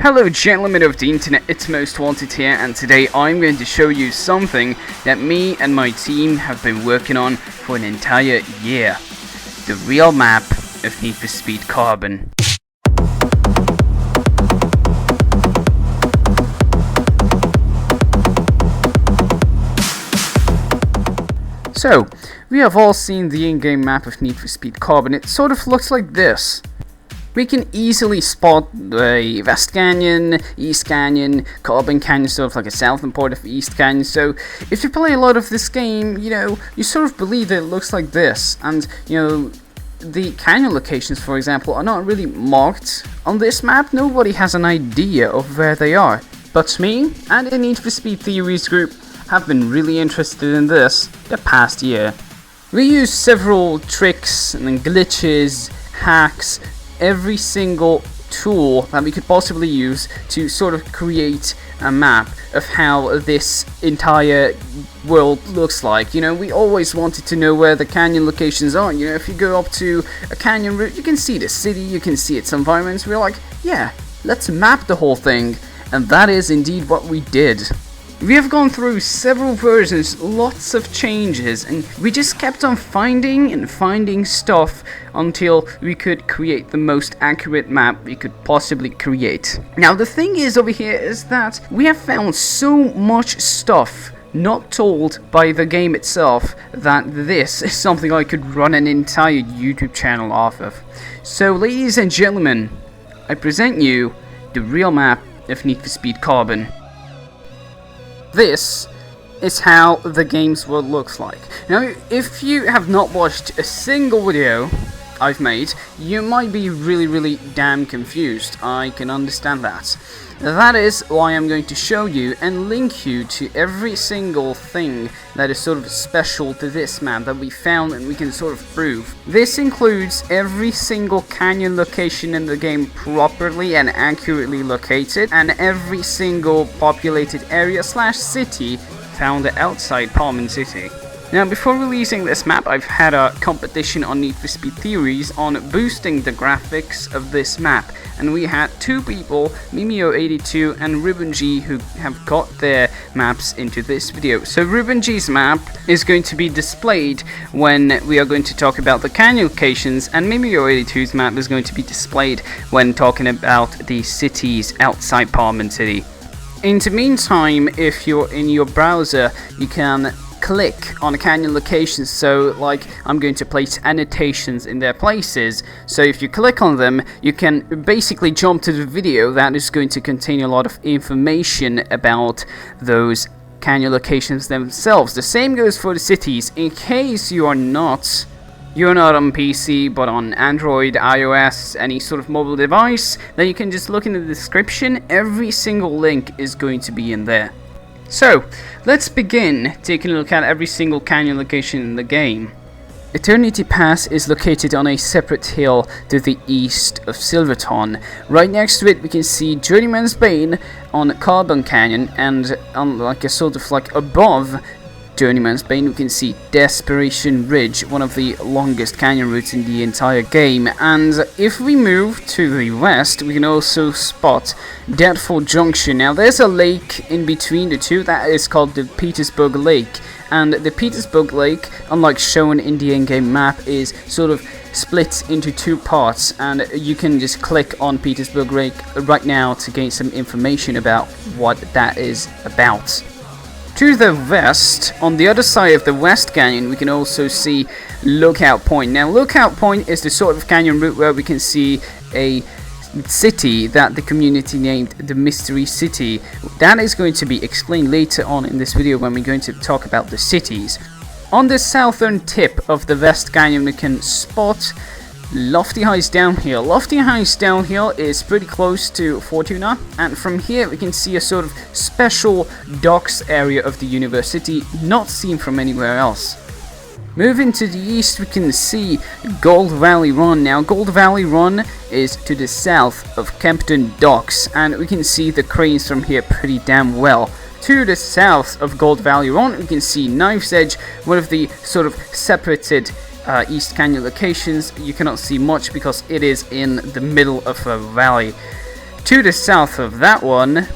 Hello gentlemen of the internet, it's Most Wanted here, and today I'm going to show you something that me and my team have been working on for an entire year. The real map of Need for Speed Carbon. So, we have all seen the in-game map of Need for Speed Carbon. It sort of looks like this. We can easily spot the West Canyon, East Canyon, Carbon Canyon, sort of like a southern part of East Canyon. So if you play a lot of this game, you sort of believe that it looks like this. And, the canyon locations, for example, are not really marked on this map. Nobody has an idea of where they are. But me and the Need for Speed Theories group have been really interested in this the past year. We use several tricks and glitches, hacks, every single tool that we could possibly use to sort of create a map of how this entire world looks like. We always wanted to know where the canyon locations are. If you go up to a canyon route, you can see the city, you can see its environments. We're like, yeah, let's map the whole thing, and that is indeed what we did. We have gone through several versions, lots of changes, and we just kept on finding stuff until we could create the most accurate map we could possibly create. Now the thing is over here is that we have found so much stuff not told by the game itself that this is something I could run an entire YouTube channel off of. So ladies and gentlemen, I present you the real map of Need for Speed Carbon. This is how the game's world looks like. Now, if you have not watched a single video I've made, you might be really damn confused. I can understand that. That is why I'm going to show you and link you to every single thing that is sort of special to this map that we found and we can sort of prove. This includes every single canyon location in the game properly and accurately located, and every single populated area / city found outside Palmont City. Now, before releasing this map, I've had a competition on Need for Speed Theories on boosting the graphics of this map, and we had two people, Mimeo82 and RubenG, who have got their maps into this video. So RubenG's map is going to be displayed when we are going to talk about the canyon locations, and Mimeo82's map is going to be displayed when talking about the cities outside Palmont City. In the meantime, if you're in your browser, you can click on canyon locations. So like, I'm going to place annotations in their places, so if you click on them you can basically jump to the video that is going to contain a lot of information about those canyon locations themselves. The same goes for the cities. In case you're not on PC but on Android, iOS, any sort of mobile device, then you can just look in the description. Every single link is going to be in there. So, let's begin taking a look at every single canyon location in the game. Eternity Pass is located on a separate hill to the east of Silverton. Right next to it we can see Journeyman's Bane on Carbon Canyon, and on like a sort of like above Journeyman's Bane we can see Desperation Ridge, one of the longest canyon routes in the entire game. And if we move to the west we can also spot Deadfall Junction. Now there's a lake in between the two that is called the Petersburg Lake, and the Petersburg Lake, unlike shown in the in-game map, is sort of split into two parts, and you can just click on Petersburg Lake right now to gain some information about what that is about. To the west, on the other side of the West Canyon, we can also see Lookout Point. Now, Lookout Point is the sort of canyon route where we can see a city that the community named the Mystery City. That is going to be explained later on in this video when we're going to talk about the cities. On the southern tip of the West Canyon, we can spot Lofty Heights Downhill. Lofty Heights Downhill is pretty close to Fortuna, and from here we can see a sort of special docks area of the university, not seen from anywhere else. Moving to the east we can see Gold Valley Run. Now Gold Valley Run is to the south of Kempton Docks, and we can see the cranes from here pretty damn well. To the south of Gold Valley Run we can see Knife's Edge, one of the sort of separated East Canyon locations. You cannot see much because it is in the middle of a valley. To the south of that one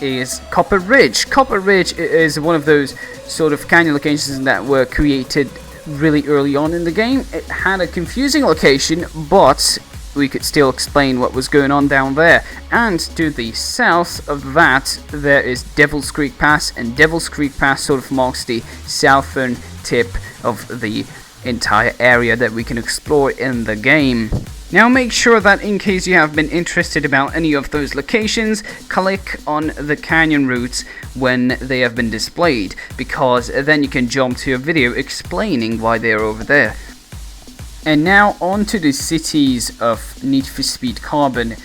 is Copper Ridge. Copper Ridge is one of those sort of canyon locations that were created really early on in the game. It had a confusing location, but we could still explain what was going on down there. And to the south of that, there is Devil's Creek Pass, and Devil's Creek Pass sort of marks the southern tip of the entire area that we can explore in the game. Now make sure that in case you have been interested about any of those locations, click on the canyon routes when they have been displayed, because then you can jump to a video explaining why they are over there. And now on to the cities of Need for Speed Carbon.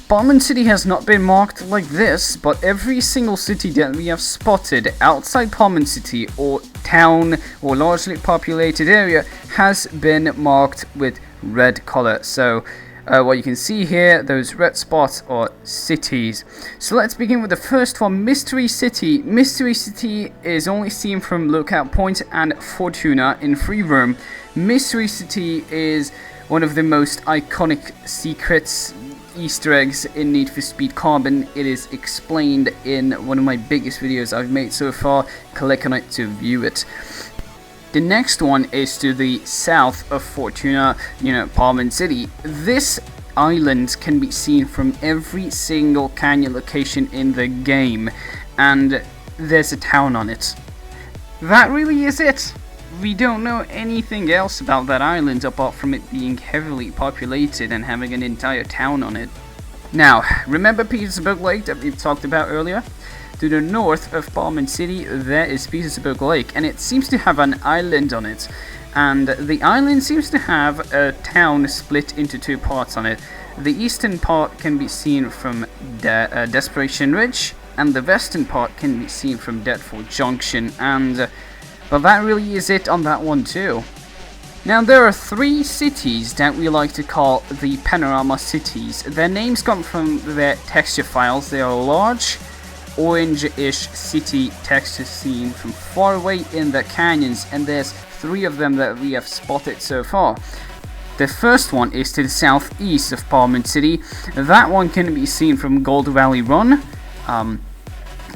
Palmont City has not been marked like this, but every single city that we have spotted outside Palmont City or town or largely populated area has been marked with red color. So what you can see here, those red spots are cities. So let's begin with the first one, Mystery City. Mystery City is only seen from Lookout Point and Fortuna in free roam. Mystery City is one of the most iconic secrets, Easter eggs in Need for Speed Carbon. It is explained in one of my biggest videos I've made so far. Click on it to view it. The next one is to the south of Fortuna, Palmont City. This island can be seen from every single canyon location in the game, and there's a town on it. That really is it. We don't know anything else about that island apart from it being heavily populated and having an entire town on it. Now, remember Petersburg Lake that we've talked about earlier? To the north of Palmont City, there is Petersburg Lake, and it seems to have an island on it. And the island seems to have a town split into two parts on it. The eastern part can be seen from Desperation Ridge, and the western part can be seen from Deadfall Junction, and but that really is it on that one too. Now there are three cities that we like to call the Panorama Cities. Their names come from their texture files. They are large, orange-ish city textures seen from far away in the canyons, and there's three of them that we have spotted so far. The first one is to the southeast of Palmont City. That one can be seen from Gold Valley Run,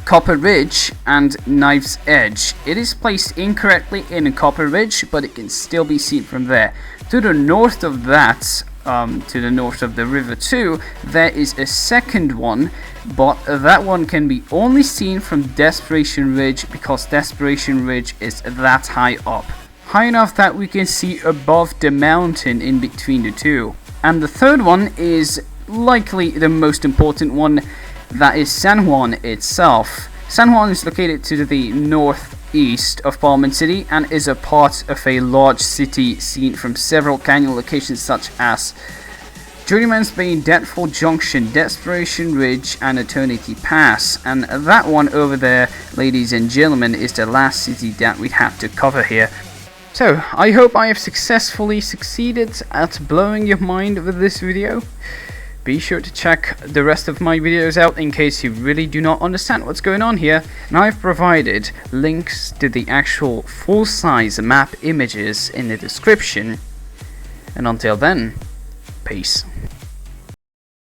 Copper Ridge, and Knife's Edge. It is placed incorrectly in Copper Ridge, but it can still be seen from there. To the north of that, to the north of the river too, there is a second one, but that one can be only seen from Desperation Ridge, because Desperation Ridge is that high up. High enough that we can see above the mountain in between the two. And the third one is likely the most important one. That is San Juan itself. San Juan is located to the northeast of Palmont City and is a part of a large city seen from several canyon locations such as Journeyman's Bay, Deadfall Junction, Desperation Ridge, and Eternity Pass. And that one over there, ladies and gentlemen, is the last city that we have to cover here. So, I hope I have successfully succeeded at blowing your mind with this video. Be sure to check the rest of my videos out in case you really do not understand what's going on here. And I've provided links to the actual full-size map images in the description. And until then, peace.